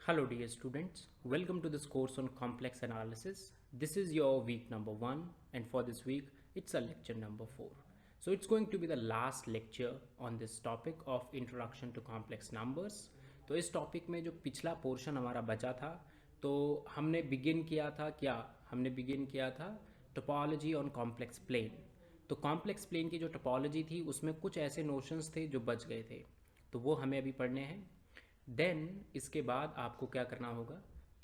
Hello dear students, welcome to this course on complex analysis. This is your week number 1 and for this week it's a lecture number 4. So it's going to be the last lecture on this topic of introduction to complex numbers. तो इस topic में जो पिछला portion हमारा बचा था तो हमने बिगिन किया था टोपोलॉजी ऑन कॉम्प्लेक्स प्लेन। तो कॉम्प्लेक्स प्लेन की जो टोपोलॉजी थी उसमें कुछ ऐसे नोशंस थे जो बच गए थे, तो वो हमें अभी पढ़ने हैं। देन इसके बाद आपको क्या करना होगा,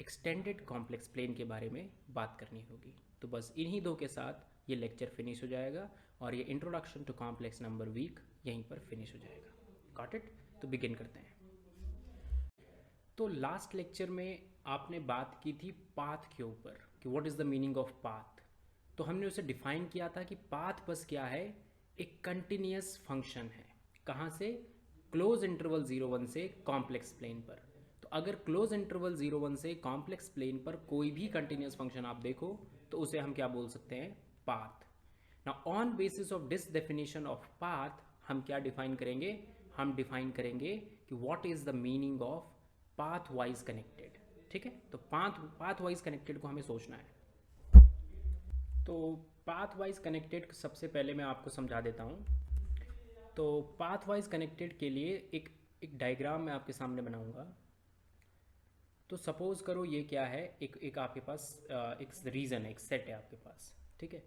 एक्सटेंडेड कॉम्प्लेक्स प्लेन के बारे में बात करनी होगी। तो बस इन्हीं दो के साथ ये लेक्चर फिनिश हो जाएगा और ये introduction to complex number week यहीं पर फिनिश हो जाएगा। Got it? तो बिगिन करते हैं। तो लास्ट लेक्चर में आपने बात की थी पाथ के ऊपर कि what is the meaning of path. तो हमने उसे डिफाइन किया था कि पाथ बस क्या है, एक कंटिन्यूस फंक्शन है। कहाँ से? क्लोज इंटरवल 0 1 से कॉम्प्लेक्स प्लेन पर। तो अगर क्लोज इंटरवल 0 1 से कॉम्प्लेक्स प्लेन पर कोई भी कंटिन्यूस फंक्शन आप देखो तो उसे हम क्या बोल सकते हैं, path. Now on basis of this definition of path हम क्या डिफाइन करेंगे, हम डिफाइन करेंगे कि what is the meaning of path wise connected. ठीक है, तो पाथ वाइज कनेक्टेड को हमें सोचना है। तो पाथ वाइज कनेक्टेड सबसे पहले मैं आपको समझा देता हूँ। तो पाथ वाइज कनेक्टेड के लिए एक डायग्राम मैं आपके सामने बनाऊंगा। तो सपोज़ करो ये क्या है, एक आपके पास एक रीजन है, एक सेट है आपके पास। ठीक है,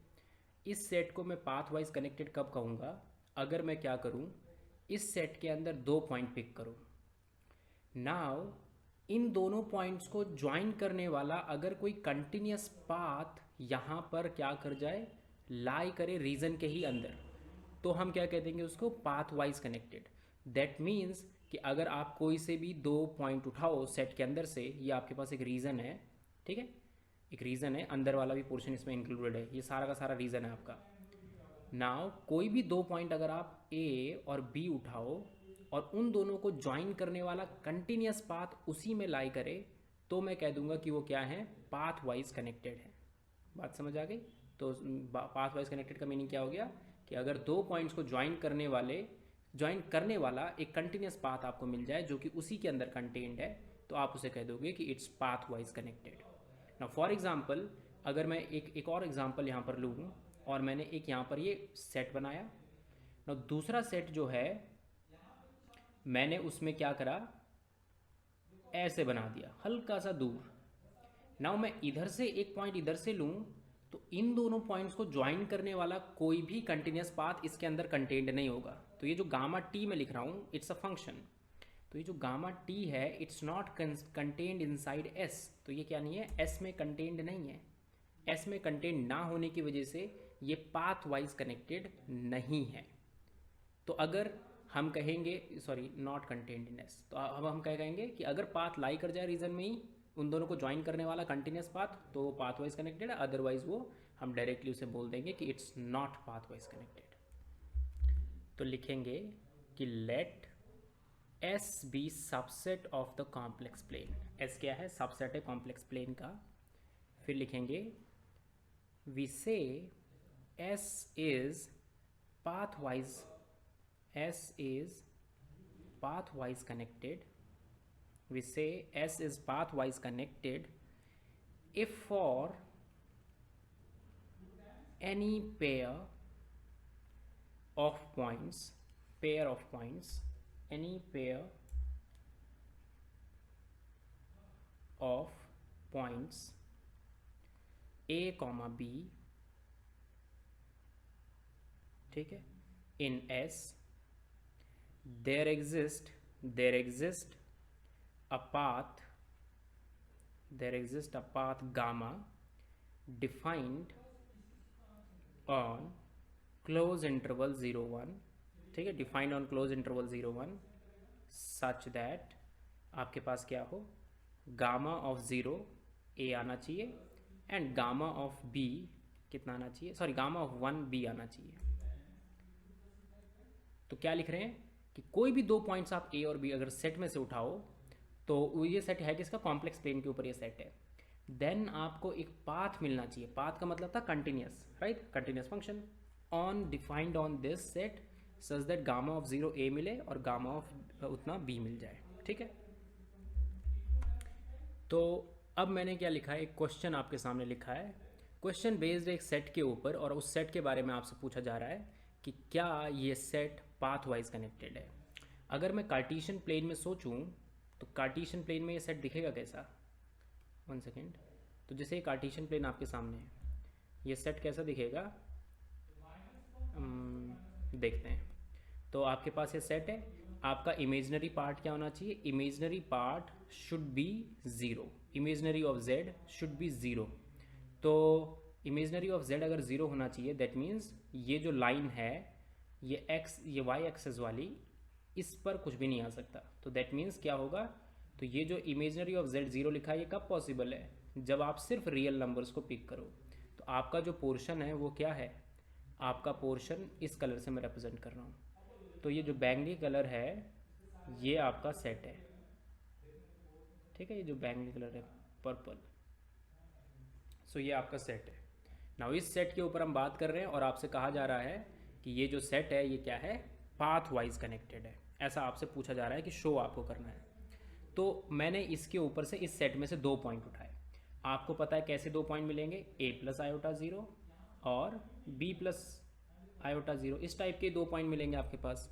इस सेट को मैं पाथ वाइज कनेक्टेड कब कहूँगा, अगर मैं क्या करूँ, इस सेट के अंदर 2 पॉइंट पिक करूँ। नाउ इन दोनों पॉइंट्स को ज्वाइन करने वाला अगर कोई कंटिन्यूस पाथ यहाँ पर क्या कर जाए, लाई करे रीजन के ही अंदर, तो हम क्या कह देंगे उसको, path wise connected. That means कि अगर आप कोई से भी 2 पॉइंट उठाओ सेट के अंदर से, ये आपके पास एक रीज़न है। ठीक है, एक रीज़न है, अंदर वाला भी पोर्शन इसमें इंक्लूडेड है, ये सारा का सारा रीज़न है आपका। नाउ कोई भी 2 पॉइंट अगर आप ए और बी उठाओ और उन दोनों को ज्वाइन करने वाला कंटिन्यूस पाथ उसी में लाई करे, तो मैं कह दूंगा कि वो क्या है, पाथ वाइज कनेक्टेड है। बात समझ आ गई? तो पाथ वाइज कनेक्टेड का मीनिंग क्या हो गया कि अगर 2 पॉइंट्स को ज्वाइन करने वाला एक कंटिन्यूस पाथ आपको मिल जाए जो कि उसी के अंदर कंटेन्ड है, तो आप उसे कह दोगे कि इट्स पाथ वाइज कनेक्टेड। ना फॉर एग्जाम्पल, अगर मैं एक और एग्जाम्पल यहाँ पर लूँ और मैंने एक यहाँ पर ये सेट बनाया ना, दूसरा सेट जो है मैंने उसमें क्या करा, ऐसे बना दिया हल्का सा दूर। नाउ मैं इधर से एक पॉइंट इधर से लूँ तो इन दोनों पॉइंट्स को ज्वाइन करने वाला कोई भी कंटिन्यूस पाथ इसके अंदर कंटेन्ड नहीं होगा। तो ये जो गामा टी में लिख रहा हूँ इट्स अ फंक्शन, तो ये जो गामा टी है it's not contained inside S. तो ये क्या नहीं है, एस में कंटेन्ड नहीं है। एस में कंटेन्ड ना होने की वजह से ये पाथ वाइज कनेक्टेड नहीं है। तो अगर हम कहेंगे, sorry not contained in S, तो अब हम क्या कहेंगे कि अगर पाथ लाई कर जाए रीजन में ही उन दोनों को ज्वाइन करने वाला कंटिन्यूस पाथ, तो वो पाथ वाइज कनेक्टेड है। अदरवाइज वो हम डायरेक्टली उसे बोल देंगे कि it's not path wise connected. तो लिखेंगे कि let S be subset of the complex plane. S क्या है, सबसेट है कॉम्प्लेक्स प्लेन का। फिर लिखेंगे वी से S is path wise, S is pathwise connected. We say S is pathwise connected if for any pair of points, any pair of points A comma B, ठीक है, in S there exists a path gamma defined on close interval 0 1, ठीक है, defined on close interval 0 1 such that आपके पास क्या हो, gamma of 0 ए आना चाहिए एंड गामा ऑफ बी कितना आना चाहिए, सॉरी गामा ऑफ 1 बी आना चाहिए। तो क्या लिख रहे हैं कि कोई भी 2 पॉइंट्स आप ए और बी अगर सेट में से उठाओ तो ये सेट है किसका, कॉम्प्लेक्स प्लेन के ऊपर ये सेट है। देन आपको एक पाथ मिलना चाहिए, पाथ का मतलब था continuous, right, continuous function on defined on this set such that gamma of 0 ए मिले और गामा ऑफ उतना बी मिल जाए। ठीक है, तो अब मैंने क्या लिखा है, एक क्वेश्चन आपके सामने लिखा है। क्वेश्चन बेस्ड एक सेट के ऊपर, और उस सेट के बारे में आपसे पूछा जा रहा है कि क्या ये सेट पाथ वाइज कनेक्टेड है। अगर मैं कार्टेशियन प्लेन में सोचूं तो कार्टेशियन प्लेन में ये सेट दिखेगा कैसा। 1 सेकेंड। तो जैसे कार्टेशियन प्लेन आपके सामने है, ये सेट कैसा दिखेगा, देखते हैं। तो आपके पास ये सेट है, आपका इमेजनरी पार्ट क्या होना चाहिए, imaginary part should be zero, imaginary of z should be zero. तो इमेजनरी ऑफ z अगर ज़ीरो होना चाहिए, दैट मीन्स ये जो लाइन है ये x, ये y एक्सेस वाली, इस पर कुछ भी नहीं आ सकता। तो दैट मीन्स क्या होगा, तो ये जो इमेजनरी ऑफ z ज़ीरो लिखा है ये कब पॉसिबल है, जब आप सिर्फ रियल नंबर्स को पिक करो। तो आपका जो पोर्शन है वो क्या है, आपका पोर्शन इस कलर से मैं रिप्रेजेंट कर रहा हूँ। तो ये जो बैंगनी कलर है ये आपका सेट है, ठीक है, ये जो बैंगनी कलर है पर्पल, सो ये आपका सेट है। नाउ इस सेट के ऊपर हम बात कर रहे हैं और आपसे कहा जा रहा है कि ये जो सेट है ये क्या है, पाथ वाइज कनेक्टेड है। ऐसा आपसे पूछा जा रहा है कि शो आपको करना है। तो मैंने इसके ऊपर से इस सेट में से 2 पॉइंट उठाए। आपको पता है कैसे 2 पॉइंट मिलेंगे, a प्लस आयोटा 0 और b प्लस आयोटा 0, इस टाइप के 2 पॉइंट मिलेंगे आपके पास।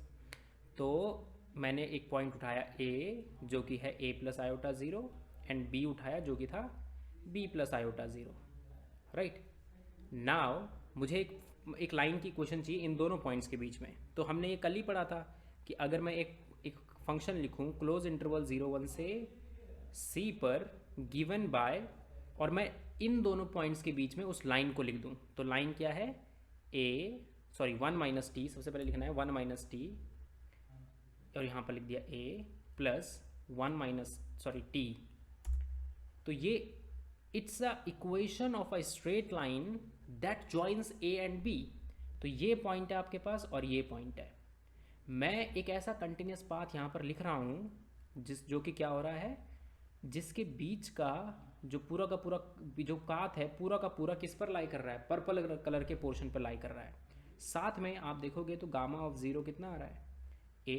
तो मैंने एक पॉइंट उठाया a जो कि है a plus iota 0 and b उठाया जो कि था b plus iota 0, right. Now मुझे एक लाइन की क्वेश्चन चाहिए इन दोनों पॉइंट्स के बीच में। तो हमने ये कल ही पढ़ा था कि अगर मैं एक फंक्शन लिखूं क्लोज इंटरवल 0 1 से c पर गिवन बाय, और मैं इन दोनों पॉइंट्स के बीच में उस लाइन को लिख दूं, तो लाइन क्या है, 1 माइनस टी, सबसे पहले लिखना है 1 माइनस टी, और यहाँ पर लिख दिया a प्लस 1 माइनस टी। तो ये it's a equation of a straight line that joins a and b। तो ये पॉइंट है आपके पास और ये पॉइंट है। मैं एक ऐसा कंटिन्यूस पाथ यहाँ पर लिख रहा हूँ जो कि क्या हो रहा है, जिसके बीच का जो पूरा का पूरा जो पाथ है पूरा का पूरा किस पर लाई कर रहा है, पर्पल कलर के पोर्शन पर लाई कर रहा है। साथ में आप देखोगे तो गामा ऑफ 0 कितना आ रहा है, a,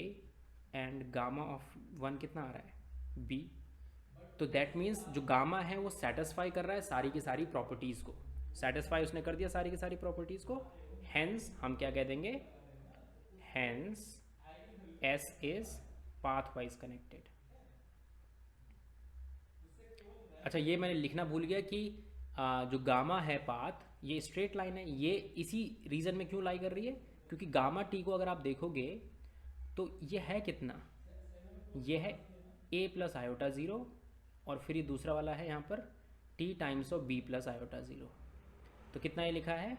एंड गामा ऑफ 1 कितना आ रहा है, b। तो दैट मीन्स जो गामा है वो सेटिस्फाई कर रहा है सारी की सारी प्रॉपर्टीज़ को, सेटिस्फाई उसने कर दिया सारी की सारी प्रॉपर्टीज़ को। हेंस हम क्या कह देंगे, hence S is path wise connected. अच्छा, ये मैंने लिखना भूल गया कि जो गामा है पाथ, ये स्ट्रेट लाइन है, ये इसी रीजन में क्यों लाई कर रही है, क्योंकि गामा टी को अगर आप देखोगे तो ये है कितना, ये है a प्लस आयोटा 0 और फिर ये दूसरा वाला है यहाँ पर t times of b plus iota 0। तो कितना ये लिखा है,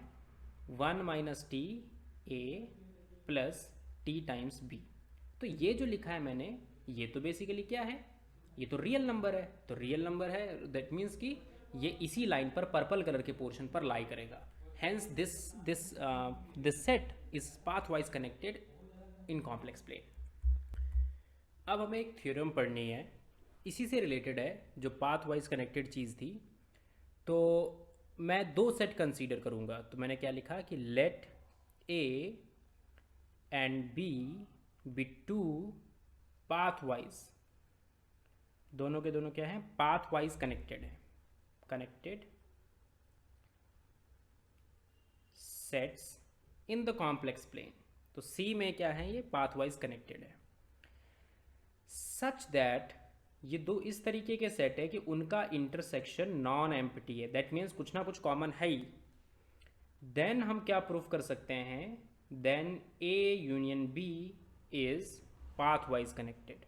1 minus T a plus t times b। तो ये जो लिखा है मैंने, ये तो बेसिकली क्या है, ये तो रियल नंबर है। तो रियल नंबर है, दैट मीन्स कि ये इसी लाइन पर पर्पल कलर के पोर्शन पर लाई करेगा। Hence this set is path wise connected in complex plane. अब हमें एक थ्योरम पढ़नी है, इसी से रिलेटेड है, जो पाथ वाइज कनेक्टेड चीज़ थी। तो मैं 2 सेट कंसीडर करूँगा। तो मैंने क्या लिखा कि let a and b be 2 path wise, दोनों के दोनों क्या है, पाथ वाइज कनेक्टेड है, connected sets in the complex plane. तो C में क्या है, ये पाथ वाइज कनेक्टेड है, सच दैट ये 2 इस तरीके के सेट है कि उनका इंटरसेक्शन नॉन एम्प्टी है, दैट मीन्स कुछ ना कुछ कॉमन है ही। देन हम क्या प्रूफ कर सकते हैं, then A union B is path wise connected,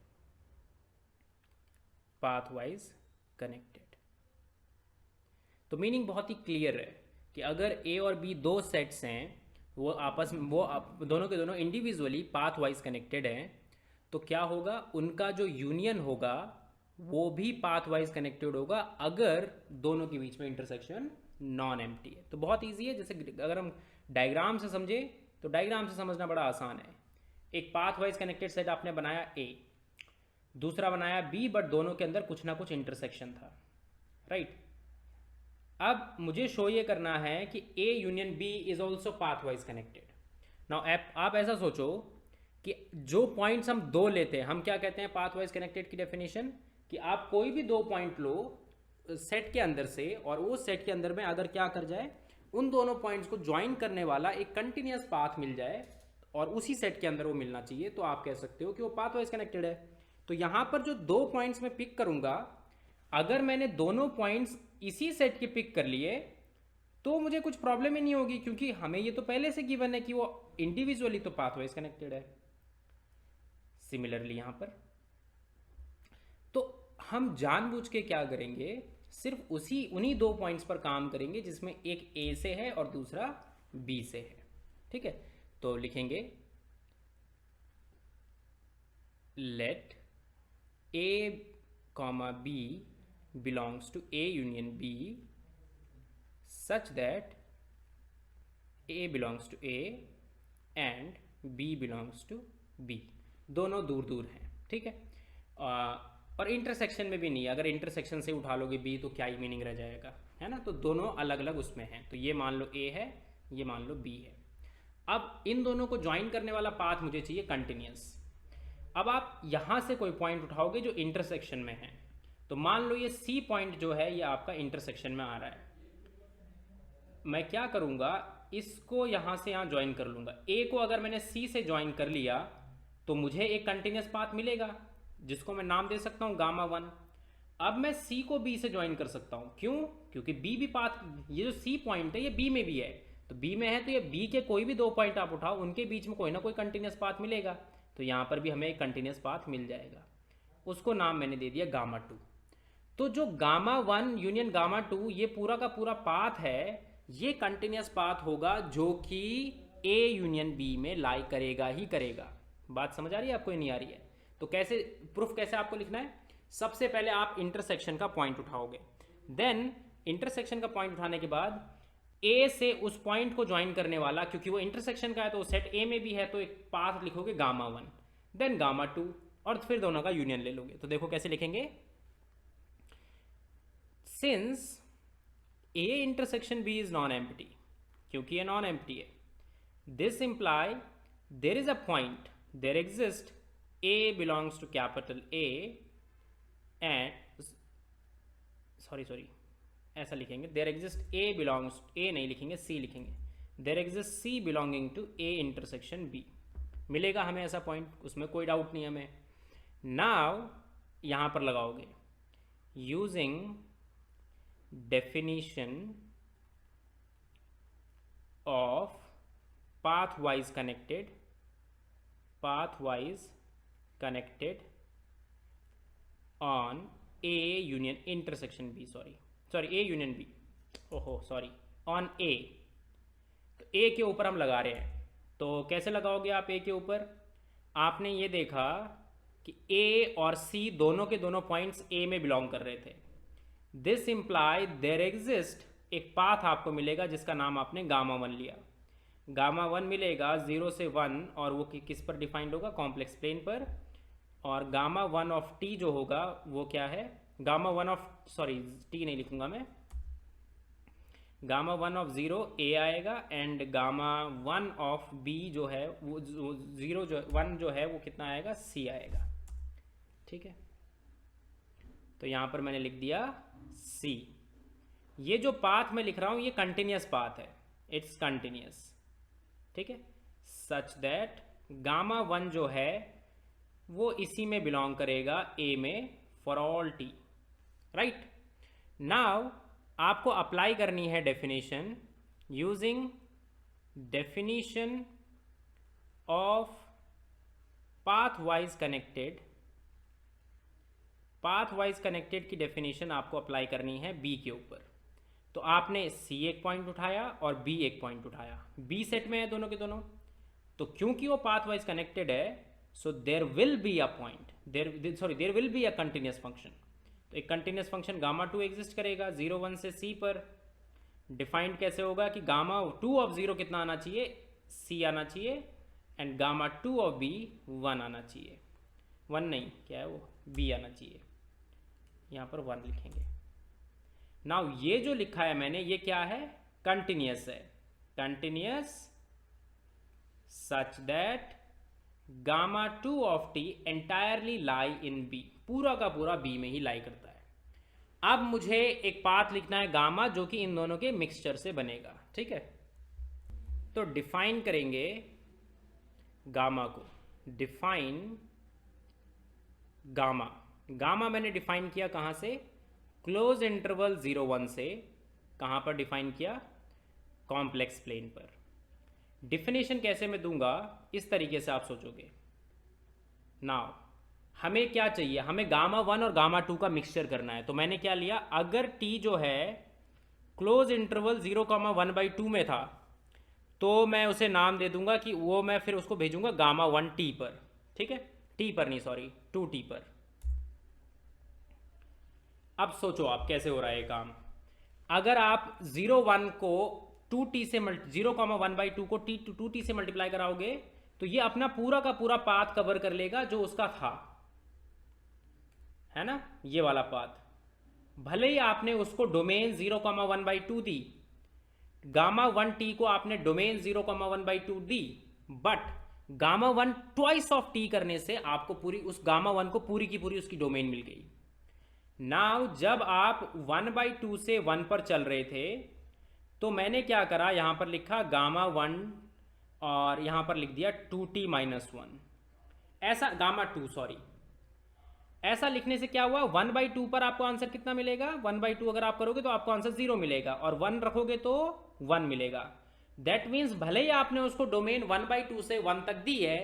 path wise connected. तो मीनिंग बहुत ही क्लियर है कि अगर A और B 2 सेट्स हैं, वो आपस में दोनों के दोनों इंडिविजुअली पाथ वाइज कनेक्टेड हैं, तो क्या होगा, उनका जो यूनियन होगा वो भी पाथ वाइज कनेक्टेड होगा अगर दोनों के बीच में इंटरसेक्शन नॉन एम्प्टी है। तो बहुत ईजी है, जैसे अगर हम डायग्राम से समझे तो डायग्राम से समझना बड़ा आसान है। एक पाथ वाइज कनेक्टेड सेट आपने बनाया A, दूसरा बनाया B, बट दोनों के अंदर कुछ ना कुछ इंटरसेक्शन था, राइट। अब मुझे शो ये करना है कि A union B is also path wise connected. Now आप ऐसा सोचो कि जो पॉइंट्स हम 2 लेते हैं, हम क्या कहते हैं पाथ वाइज कनेक्टेड की डेफिनेशन, कि आप कोई भी 2 पॉइंट लो सेट के अंदर से और वो सेट के अंदर में अगर क्या कर जाए, उन दोनों पॉइंट्स को ज्वाइन करने वाला एक कंटिन्यूस पाथ मिल जाए और उसी सेट के अंदर वो मिलना चाहिए, तो आप कह सकते हो कि वो पाथ वाइज कनेक्टेड है। तो यहाँ पर जो दो पॉइंट्स मैं पिक करूंगा, अगर मैंने दोनों पॉइंट्स इसी सेट के पिक कर लिए तो मुझे कुछ प्रॉब्लम ही नहीं होगी, क्योंकि हमें ये तो पहले से गिवन है कि वो इंडिविजुअली तो पाथ वाइज कनेक्टेड है। सिमिलरली यहां पर तो हम जानबूझ के क्या करेंगे, सिर्फ उन्हीं दो पॉइंट्स पर काम करेंगे जिसमें एक ए से है और दूसरा बी से है। ठीक है, तो लिखेंगे let A comma B belongs to A union B such that A belongs to A and B belongs to B. दोनों दूर दूर हैं, ठीक है, और इंटरसेक्शन में भी नहीं है। अगर इंटरसेक्शन से उठा लोगे बी तो क्या ही मीनिंग रह जाएगा, है ना। तो दोनों अलग अलग उसमें हैं, तो ये मान लो ए है, ये मान लो बी है। अब इन दोनों को ज्वाइन करने वाला पाथ मुझे चाहिए कंटिन्यूस। अब आप यहां से कोई पॉइंट उठाओगे जो इंटरसेक्शन में है, तो मान लो ये सी पॉइंट जो है ये आपका इंटरसेक्शन में आ रहा है। मैं क्या करूंगा, इसको यहां से यहां ज्वाइन कर लूंगा। ए को अगर मैंने सी से ज्वाइन कर लिया तो मुझे एक कंटिन्यूस पाथ मिलेगा जिसको मैं नाम दे सकता हूं गामा 1। अब मैं सी को बी से ज्वाइन कर सकता हूं, क्यों? क्योंकि बी भी पाथ, ये जो सी पॉइंट है ये बी में भी है, तो बी में है तो ये बी के कोई भी दो पॉइंट आप उठाओ उनके बीच में कोई ना कोई कंटिन्यूस पाथ मिलेगा, तो यहां पर भी हमें एक कंटिन्यूस पाथ मिल जाएगा। उसको नाम मैंने दे दिया गामा 2। तो जो गामा 1 यूनियन गामा 2 ये पूरा का पूरा पाथ है, ये कंटिन्यूस पाथ होगा जो कि ए यूनियन बी में लाई करेगा ही करेगा। बात समझ आ रही है आपको, नहीं आ रही है? तो कैसे प्रूफ, कैसे आपको लिखना है, सबसे पहले आप इंटरसेक्शन का पॉइंट उठाओगे, देन इंटरसेक्शन का पॉइंट उठाने के बाद ए से उस पॉइंट को ज्वाइन करने वाला, क्योंकि वो इंटरसेक्शन का है तो सेट ए में भी है, तो एक पाथ लिखोगे गामा 1 देन गामा 2 और फिर दोनों का यूनियन ले लोगे। तो देखो कैसे लिखेंगे, since A intersection B is non empty, क्योंकि ये नॉन एम्प्टी है, this imply there is a point, there exist A belongs to capital A and sorry ऐसा लिखेंगे, there exists A belongs, A नहीं लिखेंगे C लिखेंगे, there exists C belonging to A intersection B। मिलेगा हमें ऐसा point, उसमें कोई डाउट नहीं हमें। नाउ यहां पर लगाओगे using definition of path wise connected on A union intersection B, A union B, on A। तो A के ऊपर हम लगा रहे हैं, तो कैसे लगाओगे आप A के ऊपर? आपने ये देखा कि A और C दोनों के दोनों पॉइंट्स A में बिलोंग कर रहे थे, दिस इंप्लाई देयर एग्जिस्ट एक पाथ आपको मिलेगा जिसका नाम आपने गामा 1 लिया। गामा 1 मिलेगा 0 से 1 और वो किस पर डिफाइंड होगा, कॉम्प्लेक्स प्लेन पर। और गामा 1 ऑफ टी जो होगा वो क्या है, गामा 1 ऑफ टी नहीं लिखूंगा मैं, गामा 1 ऑफ 0 ए आएगा एंड गामा 1 ऑफ बी जो है वो 0 जो 1 जो है वो कितना आएगा, सी आएगा। ठीक है, तो यहां पर मैंने लिख दिया सी। ये जो पाथ मैं लिख रहा हूं ये कंटिन्यूस पाथ है, इट्स कंटिन्यूस। ठीक है, सच दैट गामा 1 जो है वो इसी में बिलोंग करेगा ए में for all T, right. Now आपको अप्लाई करनी है definition using definition of path wise connected की डेफिनेशन आपको अप्लाई करनी है बी के ऊपर। तो आपने सी एक पॉइंट उठाया और बी एक पॉइंट उठाया, बी सेट में है दोनों के दोनों, तो क्योंकि वो पाथ वाइज कनेक्टेड है so there will be a point, there will be a continuous function. तो एक कंटिन्यूस फंक्शन गामा 2 एग्जिस्ट करेगा 0 1 से सी पर। डिफाइंड कैसे होगा कि गामा 2 ऑफ 0 कितना आना चाहिए, सी आना चाहिए, एंड गामा 2 ऑफ बी 1 आना चाहिए, 1 नहीं क्या है वो, बी आना चाहिए, यहाँ पर 1 लिखेंगे। नाउ ये जो लिखा है मैंने ये क्या है, कंटिन्यूस है, continuous such that gamma 2 of t entirely lie in B, पूरा का पूरा बी में ही लाई करता है। अब मुझे एक पाथ लिखना है गामा जो कि इन दोनों के मिक्सचर से बनेगा, ठीक है। तो डिफाइन करेंगे गामा को, डिफाइन गामा। गामा मैंने डिफाइन किया कहाँ से, क्लोज इंटरवल 0 1 से। कहाँ पर डिफाइन किया, कॉम्प्लेक्स प्लेन पर। डिफिनेशन कैसे मैं दूंगा, इस तरीके से आप सोचोगे। नाउ हमें क्या चाहिए, हमें गामा 1 और गामा 2 का मिक्सचर करना है। तो मैंने क्या लिया, अगर टी जो है क्लोज इंटरवल 0,1/2 में था तो मैं उसे नाम दे दूंगा कि वो मैं फिर उसको भेजूंगा गामा 1 टी पर, ठीक है। टी पर नहीं, सॉरी 2 टी पर। अब सोचो आप कैसे हो रहा है ये काम। अगर आप 0 1 को 2t से 0,1/2 को टू टी से मल्टीप्लाई कराओगे तो ये अपना पूरा का पूरा पाथ कवर कर लेगा जो उसका था, है ना, ये वाला पाथ। भले ही आपने उसको डोमेन 0,1/2 दी, गामा 1 टी को आपने domain 0,1/2 the, but gamma 1 twice of T करने से आपको पूरी उस गामा 1 को पूरी की पूरी उसकी डोमेन मिल गई। नाउ जब आप 1/2 से 1 पर चल रहे थे तो मैंने क्या करा, यहां पर लिखा गामा 1 और यहां पर लिख दिया 2t-1, ऐसा गामा 2 सॉरी। ऐसा लिखने से क्या हुआ, 1/2 पर आपको आंसर कितना मिलेगा, 1/2 अगर आप करोगे तो आपको आंसर 0 मिलेगा, और 1 रखोगे तो 1 मिलेगा। दैट मीन्स भले ही आपने उसको डोमेन 1/2 से 1 तक दी है,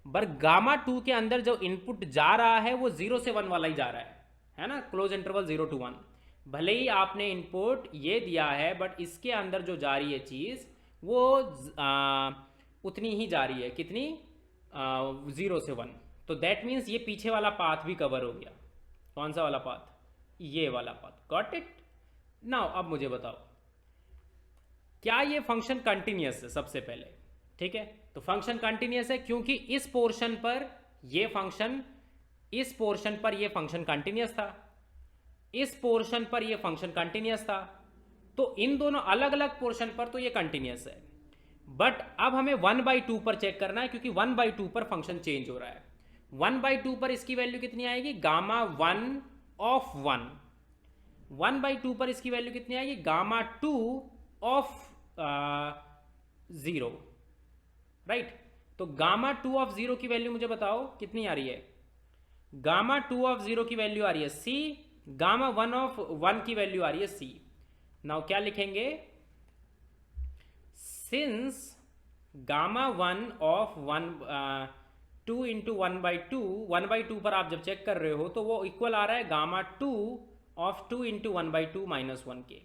पर गामा 2 के अंदर जो इनपुट जा रहा है वो 0 से 1 वाला ही जा रहा है ना, क्लोज इंटरवल 0 to 1। भले ही आपने इनपुट ये दिया है बट इसके अंदर जो जा रही है चीज़ वो उतनी ही जा रही है, कितनी, 0 से 1। तो दैट मीन्स ये पीछे वाला पाथ भी कवर हो गया। कौन सा वाला पाथ, ये वाला पाथ। Got it. नाउ अब मुझे बताओ क्या ये फंक्शन कंटिन्यूअस है, सबसे पहले, ठीक है। तो फंक्शन कंटिन्यूअस है क्योंकि इस पोर्शन पर ये फंक्शन, इस पोर्शन पर ये फंक्शन कंटिन्यूअस था, इस पोर्शन पर ये फंक्शन कंटिन्यूअस था। तो इन दोनों अलग अलग पोर्शन पर तो ये कंटिन्यूअस है, बट अब हमें 1/2 पर चेक करना है क्योंकि 1/2 पर फंक्शन चेंज हो रहा है। 1/2 पर इसकी वैल्यू कितनी आएगी, गामा 1 ऑफ 1। 1/2 पर इसकी वैल्यू कितनी आएगी, गामा 2 ऑफ 0, राइट। तो गामा 2 ऑफ 0 की वैल्यू मुझे बताओ कितनी आ रही है, गामा 2 ऑफ 0 की वैल्यू आ रही है c, गामा 1 ऑफ 1 की वैल्यू आ रही है c। नाउ क्या लिखेंगे, सिंस गामा 1 ऑफ 1 2 इंटू 1/2 पर आप जब चेक कर रहे हो तो वो इक्वल आ रहा है गामा 2 ऑफ 2 इंटू 1/2 -1 के।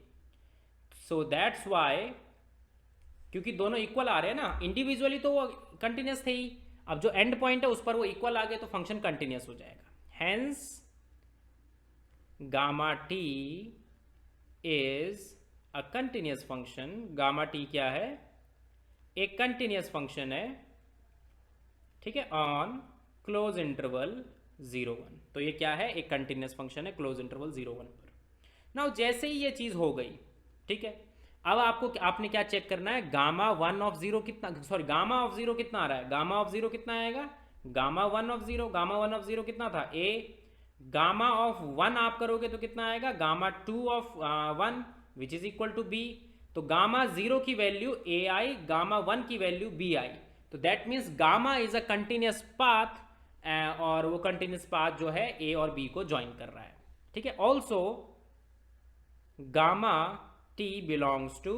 सो दैट्स वाई, क्योंकि दोनों इक्वल आ रहे हैं ना, इंडिविजुअली तो वो कंटिन्यूस थे ही, अब जो एंड पॉइंट है उस पर वो इक्वल आ गए तो फंक्शन कंटिन्यूस हो जाएगा। Hence gamma T is a continuous function. Gamma T क्या है, एक कंटिन्यूस फंक्शन है, ठीक है, ऑन क्लोज इंटरवल 0 1। तो ये क्या है, एक कंटिन्यूस फंक्शन है क्लोज इंटरवल 0 1 पर। नाउ जैसे ही ये चीज हो गई, ठीक है, अब आपने क्या चेक करना है, गामा 1 ऑफ 0 कितना, सॉरी गामा ऑफ 0 कितना आ रहा है, गामा ऑफ 0 कितना आएगा, गामा 1 ऑफ 0, गामा 1 ऑफ 0 कितना था a, गामा ऑफ 1 आप करोगे तो कितना आएगा, gamma 2 of 1 which is equal to b। तो गामा 0 की वैल्यू a आई, गामा 1 की वैल्यू b आई। तो that means gamma is a continuous path, और वो कंटिन्यूस पाथ जो है a और b को ज्वाइन कर रहा है, ठीक है। Also gamma t belongs to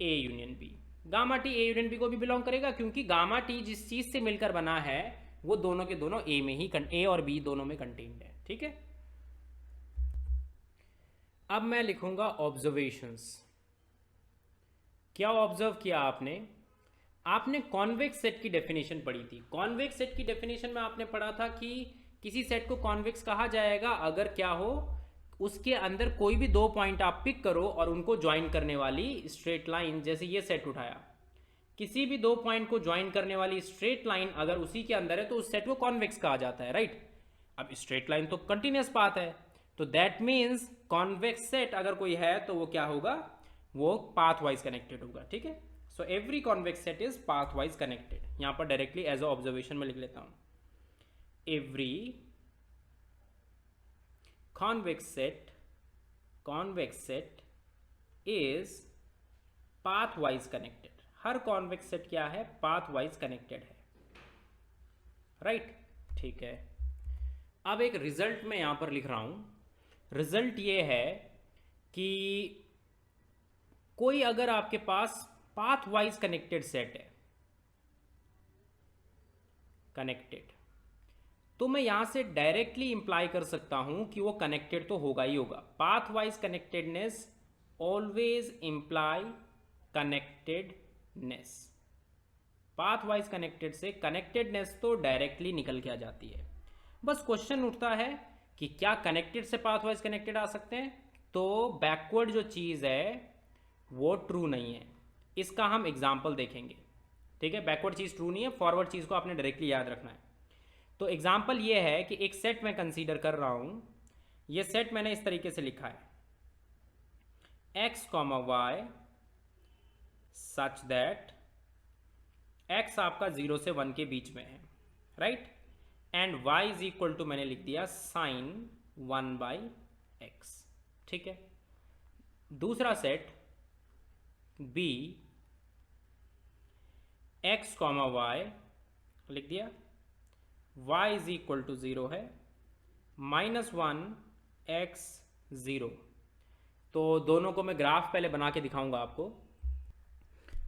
a union b, gamma t a union b को भी बिलोंग करेगा क्योंकि गामा t जिस चीज से मिलकर बना है वो दोनों के दोनों a में ही, a और b दोनों में कंटेन्ड है, ठीक है। अब मैं लिखूंगा ऑब्जर्वेशंस। क्या ऑब्जर्व किया आपने, आपने कॉन्वेक्स सेट की डेफिनेशन पढ़ी थी। कॉन्वेक्स सेट की डेफिनेशन में आपने पढ़ा था कि किसी सेट को कॉन्वेक्स कहा जाएगा अगर क्या हो, उसके अंदर कोई भी दो पॉइंट आप पिक करो और उनको ज्वाइन करने वाली स्ट्रेट लाइन, जैसे ये सेट उठाया, किसी भी दो पॉइंट को ज्वाइन करने वाली स्ट्रेट लाइन अगर उसी के अंदर है तो उस सेट को कॉन्वेक्स कहा जाता है, राइट। अब स्ट्रेट लाइन तो कंटिन्यूस पाथ है, तो दैट मीन्स कॉन्वेक्स सेट अगर कोई है तो वो क्या होगा, वो पाथ वाइज कनेक्टेड होगा, ठीक है। So every convex set is path wise connected. यहां पर डायरेक्टली एज अ ऑब्जर्वेशन में लिख लेता हूं, every convex set convex set is path wise connected. Her convex set क्या है, पाथ वाइज कनेक्टेड है, राइट। ठीक है, अब एक रिजल्ट मैं यहां पर लिख रहा हूं। रिजल्ट ये है कि कोई अगर आपके पास पाथ वाइज कनेक्टेड सेट है, कनेक्टेड, तो मैं यहां से डायरेक्टली इंप्लाई कर सकता हूं कि वो कनेक्टेड तो होगा ही होगा। Path wise connectedness always imply connectedness. Path wise connected से कनेक्टेडनेस तो डायरेक्टली निकल के आ जाती है। बस क्वेश्चन उठता है कि क्या कनेक्टेड से पाथ वाइज कनेक्टेड आ सकते हैं, तो बैकवर्ड जो चीज़ है वो ट्रू नहीं है। इसका हम एग्जाम्पल देखेंगे, ठीक है। बैकवर्ड चीज़ ट्रू नहीं है, फॉरवर्ड चीज़ को आपने डायरेक्टली याद रखना है। तो एग्जाम्पल ये है कि एक सेट मैं कंसीडर कर रहा हूं। ये सेट मैंने इस तरीके से लिखा है, x, y such that x आपका 0 से 1 के बीच में है, right, and y is equal to मैंने लिख दिया sin 1/x, ठीक है। दूसरा सेट b, x, y लिख दिया, y इज इक्वल टू 0 है, -1x 0। तो दोनों को मैं ग्राफ पहले बना के दिखाऊंगा आपको।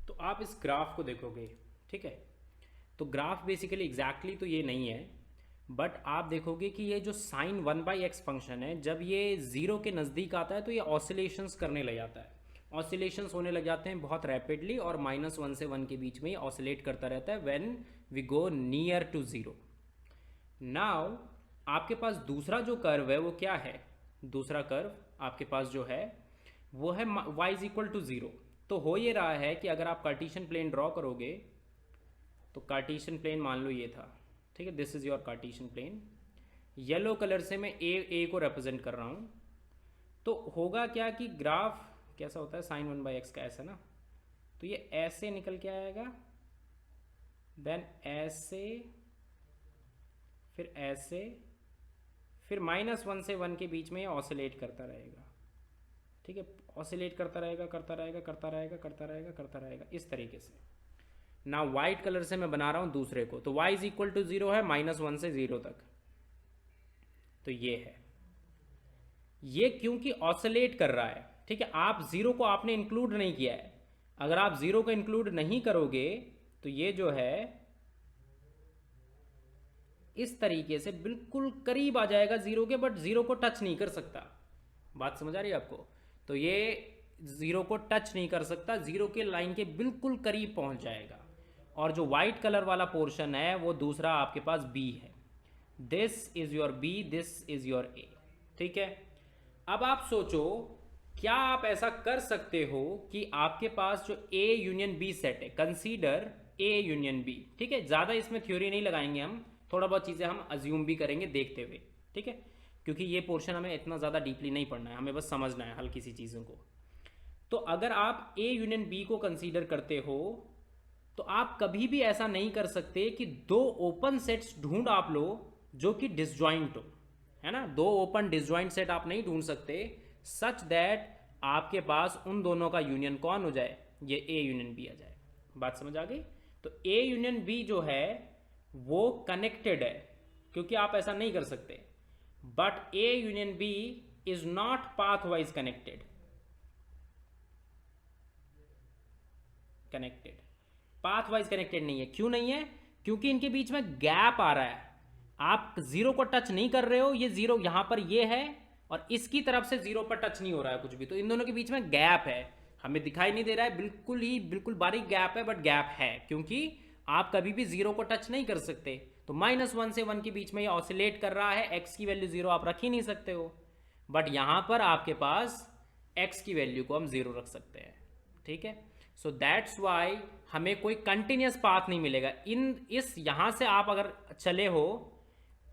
तो आप इस ग्राफ को देखोगे, ठीक है। तो ग्राफ बेसिकली एग्जैक्टली तो ये नहीं है, बट आप देखोगे कि ये जो sin 1/x फंक्शन है, जब ये 0 के नज़दीक आता है तो ये ऑसिलेशंस करने लग जाता है। ऑसिलेशंस होने लग जाते हैं बहुत रैपिडली, और -1 से 1 के बीच में ये ऑसिलेट करता रहता है when we go near to 0। Now आपके पास दूसरा जो कर्व है वो क्या है, दूसरा कर्व आपके पास जो है वो है y इज इक्वल टू 0। तो हो ये रहा है कि अगर आप कार्टेशियन प्लेन ड्रॉ करोगे, तो कार्टेशियन प्लेन मान लो ये था, ठीक है, this is your Cartesian plane. Yellow colour से मैं ए को रिप्रेजेंट कर रहा हूँ। तो होगा क्या कि ग्राफ कैसा होता है sin 1/x का, ऐसा ना, तो ये ऐसे निकल के आएगा, देन ऐसे, फिर ऐसे, फिर -1 से 1 के बीच में ये ऑसिलेट करता रहेगा, ठीक है। ऑसिलेट करता रहेगा, करता रहेगा, करता रहेगा, करता रहेगा, करता रहेगा, इस तरीके से। ना वाइट कलर से मैं बना रहा हूं दूसरे को। तो y इज इक्वल टू 0 है, -1 से 0 तक। तो ये है, ये क्योंकि ऑसिलेट कर रहा है, ठीक है। आप 0 को आपने इंक्लूड नहीं किया है। अगर आप 0 को इंक्लूड नहीं करोगे तो ये जो है इस तरीके से बिल्कुल करीब आ जाएगा 0 के, बट 0 को टच नहीं कर सकता। बात समझ आ रही है आपको? तो ये 0 को टच नहीं कर सकता, 0 के लाइन के बिल्कुल करीब पहुंच जाएगा। और जो वाइट कलर वाला पोर्शन है वो दूसरा आपके पास B है। This is your B, this is your A, ठीक है। अब आप सोचो, क्या आप ऐसा कर सकते हो कि आपके पास जो A यूनियन B सेट है, कंसीडर A यूनियन B, ठीक है। ज़्यादा इसमें थ्योरी नहीं लगाएंगे हम, थोड़ा बहुत चीज़ें हम अज्यूम भी करेंगे देखते हुए, ठीक है, क्योंकि ये पोर्शन हमें इतना ज़्यादा डीपली नहीं पढ़ना है, हमें बस समझना है हल्की सी चीज़ों को। तो अगर आप A यूनियन B को कंसीडर करते हो, तो आप कभी भी ऐसा नहीं कर सकते कि दो ओपन सेट्स ढूंढ आप लो जो कि डिसजॉइंट हो, है ना। दो ओपन डिसजॉइंट सेट आप नहीं ढूंढ सकते सच दैट आपके पास उन दोनों का यूनियन कौन हो जाए, ये A यूनियन B आ जाए। बात समझ आ गई? तो A यूनियन B जो है वो कनेक्टेड है, क्योंकि आप ऐसा नहीं कर सकते। But A union B is not path wise connected, connected path wise connected नहीं है। क्यों नहीं है? क्योंकि इनके बीच में गैप आ रहा है। आप 0 को टच नहीं कर रहे हो, ये 0 यहां पर ये है, और इसकी तरफ से 0 पर टच नहीं हो रहा है कुछ भी। तो इन दोनों के बीच में गैप है, हमें दिखाई नहीं दे रहा है, बिल्कुल बारीक गैप है, बट गैप है, क्योंकि आप कभी भी 0 को टच नहीं कर सकते। तो -1 से 1 के बीच में ये ऑसिलेट कर रहा है, x की वैल्यू 0 आप रख ही नहीं सकते हो, बट यहां पर आपके पास x की वैल्यू को हम 0 रख सकते हैं, ठीक है। सो दैट्स वाई हमें कोई कंटिन्यूस पाथ नहीं मिलेगा। इस यहां से आप अगर चले हो,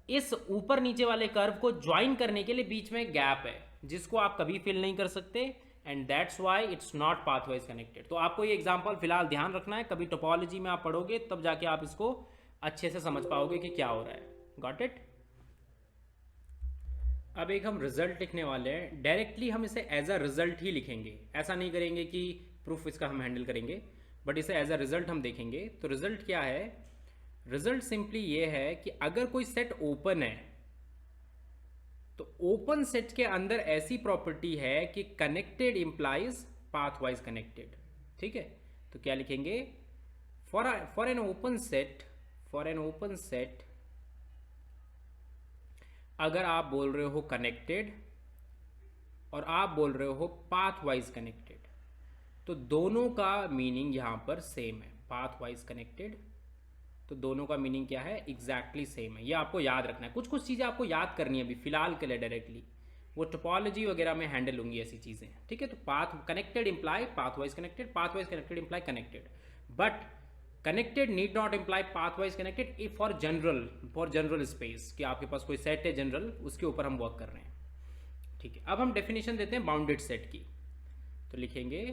इस ऊपर नीचे वाले कर्व को ज्वाइन करने के लिए बीच में गैप है, जिसको आप कभी फिल नहीं कर सकते, and that's why it's not pathwise connected. तो आपको ये एग्जांपल फिलहाल ध्यान रखना है, कभी टोपोलॉजी में आप पढ़ोगे तब जाके आप इसको अच्छे से समझ पाओगे कि क्या हो रहा है। Got it? अब एक हम रिजल्ट लिखने वाले हैं। डायरेक्टली हम इसे एज अ रिजल्ट ही लिखेंगे, ऐसा नहीं करेंगे कि प्रूफ इसका हम हैंडल करेंगे, बट इसे एज अ रिजल्ट हम देखेंगे। तो रिजल्ट क्या है? रिजल्ट सिंपली ये है कि अगर कोई सेट ओपन है तो ओपन सेट के अंदर ऐसी प्रॉपर्टी है कि connected implies path wise connected. ठीक है, तो क्या लिखेंगे? For an open set, for an open set अगर आप बोल रहे हो कनेक्टेड और आप बोल रहे हो पाथ वाइज कनेक्टेड, तो दोनों का मीनिंग यहां पर सेम है। पाथ वाइज कनेक्टेड, तो दोनों का मीनिंग क्या है? एग्जैक्टली सेम है। ये आपको याद रखना है। कुछ कुछ चीज़ें आपको याद करनी है अभी फिलहाल के लिए, डायरेक्टली वो टोपोलॉजी वगैरह में हैंडल होंगी ऐसी चीज़ें। ठीक है, तो path connected imply path wise connected, path wise connected imply connected, but connected need not imply path wise connected if for general space, कि आपके पास कोई सेट है जनरल, उसके ऊपर हम वर्क कर रहे हैं। ठीक है, अब हम डेफिनेशन देते हैं बाउंडेड सेट की। तो लिखेंगे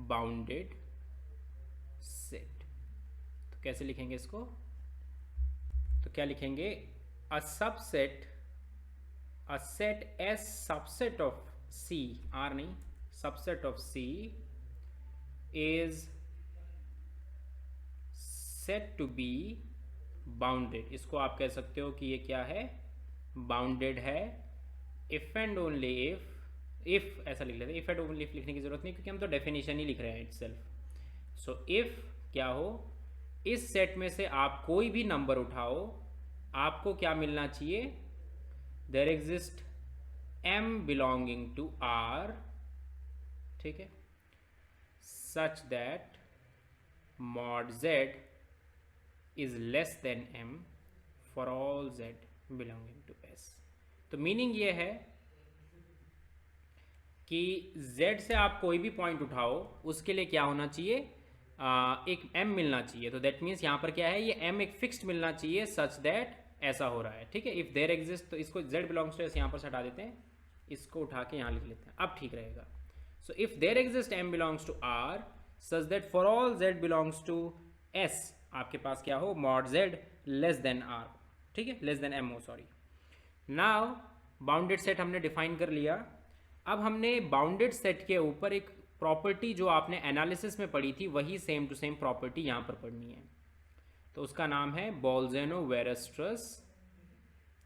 बाउंडेड सेट। तो कैसे लिखेंगे इसको? तो क्या लिखेंगे? A subset, a set S subset of C, आर नहीं, subset of C is set to be bounded. इसको आप कह सकते हो कि ये क्या है? बाउंडेड है। इफ एंड ओनली इफ ऐसा लिख लेते हैं। इफ एंड ओनली इफ लिखने की जरूरत नहीं, क्योंकि हम तो डेफिनेशन ही लिख रहे हैं इटसेल्फ। सो इफ क्या हो, इस सेट में से आप कोई भी नंबर उठाओ, आपको क्या मिलना चाहिए? There exist m belonging to r, ठीक है, such that mod z is less than m for all z belonging to s। तो मीनिंग ये है कि z से आप कोई भी पॉइंट उठाओ, उसके लिए क्या होना चाहिए? एक m मिलना चाहिए। तो दैट मीन्स यहाँ पर क्या है? ये m एक फिक्स्ड मिलना चाहिए सच दैट ऐसा हो रहा है। ठीक है, इफ देयर एग्जिस्ट, तो इसको z बिलोंग्स टू s यहाँ पर से हटा देते हैं, इसको उठा के यहाँ लिख लेते हैं, अब ठीक रहेगा। So if there exist m belongs to r such that for all z belongs to s, आपके पास क्या हो? mod z less than r, ठीक है, लेस देन m हो, सॉरी। नाउ बाउंडेड सेट हमने डिफाइन कर लिया। अब हमने बाउंडेड सेट के ऊपर एक प्रॉपर्टी जो आपने एनालिसिस में पढ़ी थी, वही सेम टू सेम प्रॉपर्टी यहाँ पर पढ़नी है। तो उसका नाम है बोल्जेनो-वेरस्ट्रस,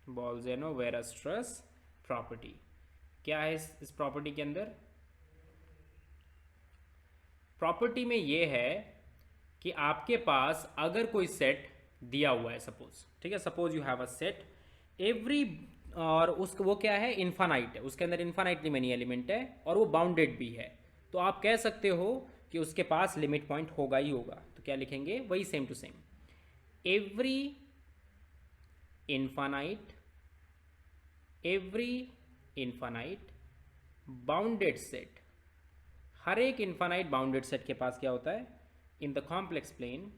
बोल्जेनो-वेरस्ट्रस प्रॉपर्टी। क्या है इस प्रॉपर्टी के अंदर? प्रॉपर्टी में ये है कि आपके पास अगर कोई सेट दिया हुआ है, सपोज, ठीक है, suppose you have a set every, और उसको वो क्या है? इन्फानाइट है, उसके अंदर इन्फानाइटली मेनी एलिमेंट है और वो बाउंडेड भी है। तो आप कह सकते हो कि उसके पास लिमिट पॉइंट होगा ही होगा। तो क्या लिखेंगे? वही same to same, every infinite, every infinite bounded set, हर एक इन्फानाइट बाउंडेड सेट के पास क्या होता है? In the complex plane,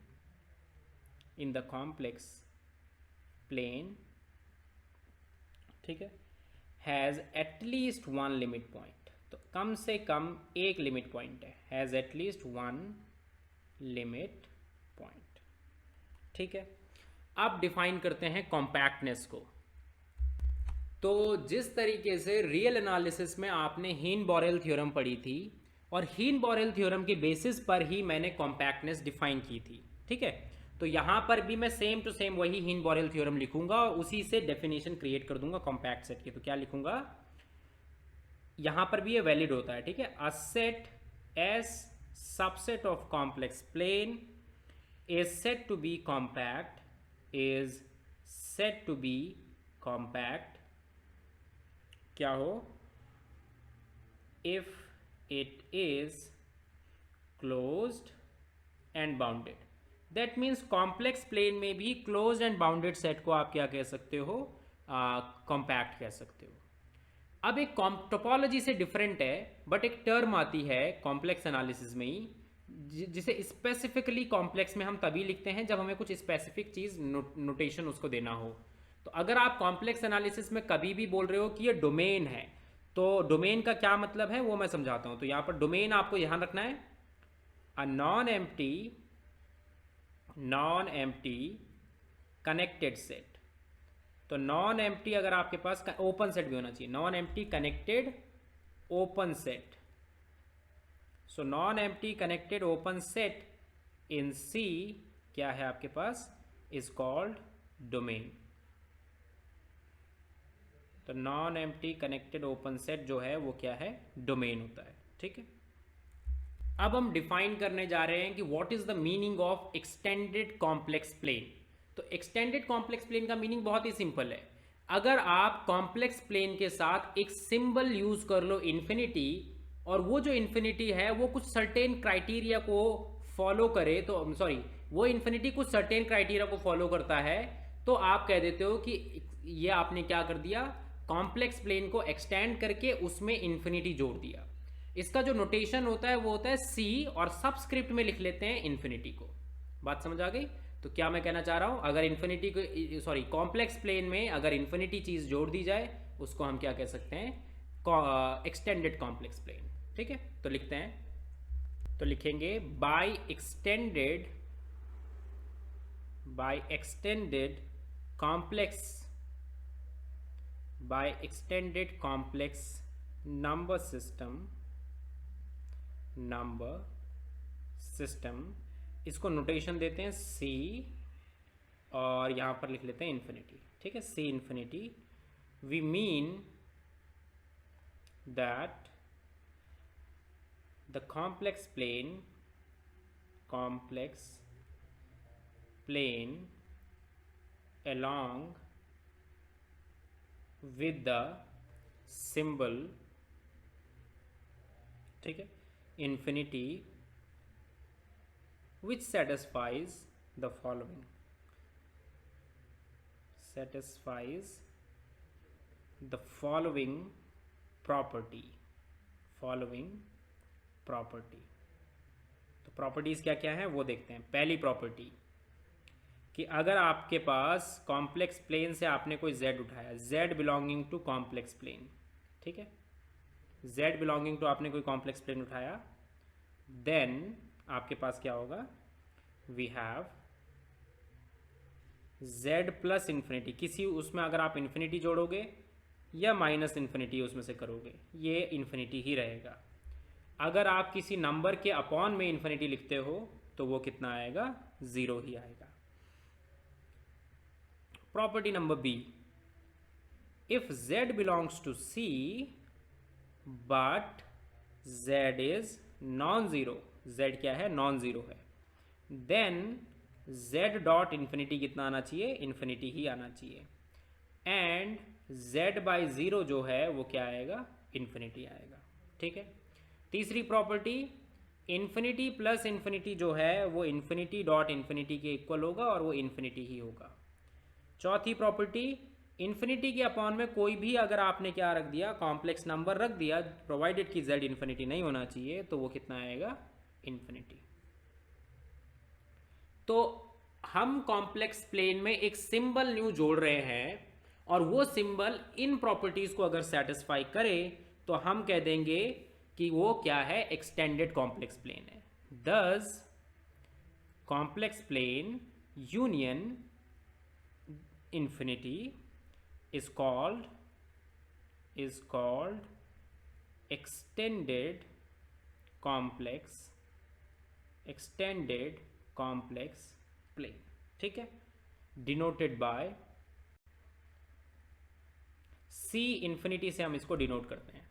in the complex plane, ठीक है, has at least one limit point. तो कम से कम एक लिमिट पॉइंट है, has at least one limit point. ठीक है, अब डिफाइन करते हैं कॉम्पैक्टनेस को। तो जिस तरीके से रियल एनालिसिस में आपने हीन-बोरेल थ्योरम पढ़ी थी, और हीन-बोरेल थ्योरम के बेसिस पर ही मैंने कॉम्पैक्टनेस डिफाइन की थी, ठीक है, तो यहां पर भी मैं सेम टू सेम वही हीन-बोरेल थ्योरम लिखूंगा और उसी से डेफिनेशन क्रिएट कर दूंगा कॉम्पैक्ट सेट की। तो क्या लिखूंगा? यहां पर भी ये वैलिड होता है, ठीक है, a set S subset of complex plane is set to be compact, is set to be compact, क्या हो? If it is closed and bounded. That means complex plane में भी क्लोज्ड एंड बाउंडेड सेट को आप क्या कह सकते हो? कॉम्पैक्ट कह सकते हो। अब एक टोपोलॉजी से डिफरेंट है, बट एक टर्म आती है कॉम्प्लेक्स एनालिसिस में ही, जिसे स्पेसिफिकली कॉम्प्लेक्स में हम तभी लिखते हैं जब हमें कुछ स्पेसिफिक चीज नोटेशन उसको देना हो। तो अगर आप कॉम्प्लेक्स एनालिसिस में कभी भी बोल रहे हो कि ये डोमेन है, तो डोमेन का क्या मतलब है वो मैं समझाता हूं। तो यहां पर डोमेन आपको ध्यान रखना है, a non empty connected set, तो नॉन एम्प्टी अगर आपके पास ओपन सेट भी होना चाहिए, non empty connected open set. So non empty connected open set in C क्या है आपके पास, इज कॉल्ड डोमेन. तो non empty connected open set जो है वो क्या है, डोमेन होता है. ठीक है, अब हम डिफाइन करने जा रहे हैं कि what is the meaning of extended complex plane. तो एक्सटेंडेड कॉम्प्लेक्स प्लेन का मीनिंग बहुत ही सिंपल है. अगर आप कॉम्प्लेक्स प्लेन के साथ एक सिंबल यूज कर लो इन्फिनिटी, और वो जो इन्फिनिटी है वो कुछ सर्टेन क्राइटेरिया को फॉलो करे, तो सॉरी वो इन्फिनिटी कुछ सर्टेन क्राइटेरिया को फॉलो करता है, तो आप कह देते हो कि ये आपने क्या कर दिया, कॉम्प्लेक्स प्लेन को एक्सटेंड करके उसमें इन्फिनिटी जोड़ दिया. इसका जो नोटेशन होता है वो होता है सी, और सबस्क्रिप्ट में लिख लेते हैं इन्फिनिटी को. बात समझ आ गई. तो क्या मैं कहना चाह रहा हूं, अगर इन्फिनिटी को सॉरी कॉम्प्लेक्स प्लेन में अगर इन्फिनिटी चीज जोड़ दी जाए उसको हम क्या कह सकते हैं, एक्सटेंडेड कॉम्प्लेक्स प्लेन. ठीक है, तो लिखते हैं, तो लिखेंगे by extended complex number system, इसको नोटेशन देते हैं सी, और यहां पर लिख लेते हैं इन्फिनिटी. ठीक है, C infinity. We mean that the complex plane along with the symbol, ठीक है, infinity, which satisfies the following property. तो प्रॉपर्टीज क्या क्या है वो देखते हैं. पहली प्रॉपर्टी कि अगर आपके पास कॉम्प्लेक्स प्लेन से आपने कोई z उठाया, z belonging to complex plane, ठीक है, z बिलोंगिंग टू आपने कोई कॉम्प्लेक्स प्लेन उठाया, देन आपके पास क्या होगा, we have z plus infinity. किसी उसमें अगर आप इन्फिनिटी जोड़ोगे या माइनस इन्फिनिटी उसमें से करोगे, ये इन्फिनिटी ही रहेगा. अगर आप किसी नंबर के अपॉन में इन्फिनिटी लिखते हो तो वो कितना आएगा, 0 ही आएगा. Property number B, if z belongs to c but z is non zero, z क्या है, नॉन जीरो है, देन z डॉट इन्फिनिटी कितना आना चाहिए, इन्फिनिटी ही आना चाहिए, एंड z बाई जीरो जो है वो क्या आएगा, इन्फिनिटी आएगा. ठीक है. तीसरी प्रॉपर्टी, इन्फिनिटी प्लस इन्फिनिटी जो है वो इन्फिनिटी डॉट इन्फिनिटी के इक्वल होगा और वो इन्फिनिटी ही होगा. चौथी प्रॉपर्टी, इन्फिनिटी के अपॉन में कोई भी अगर आपने क्या रख दिया, कॉम्प्लेक्स नंबर रख दिया, प्रोवाइडेड कि z इन्फिनिटी नहीं होना चाहिए, तो वो कितना आएगा, इन्फिनिटी. तो हम कॉम्प्लेक्स प्लेन में एक सिंबल न्यू जोड़ रहे हैं, और वो सिंबल इन प्रॉपर्टीज को अगर सेटिस्फाई करे तो हम कह देंगे कि वो क्या है, एक्सटेंडेड कॉम्प्लेक्स प्लेन है. This complex plane union infinity is called extended complex plane. ठीक है, denoted by c इन्फिनिटी से हम इसको डिनोट करते हैं.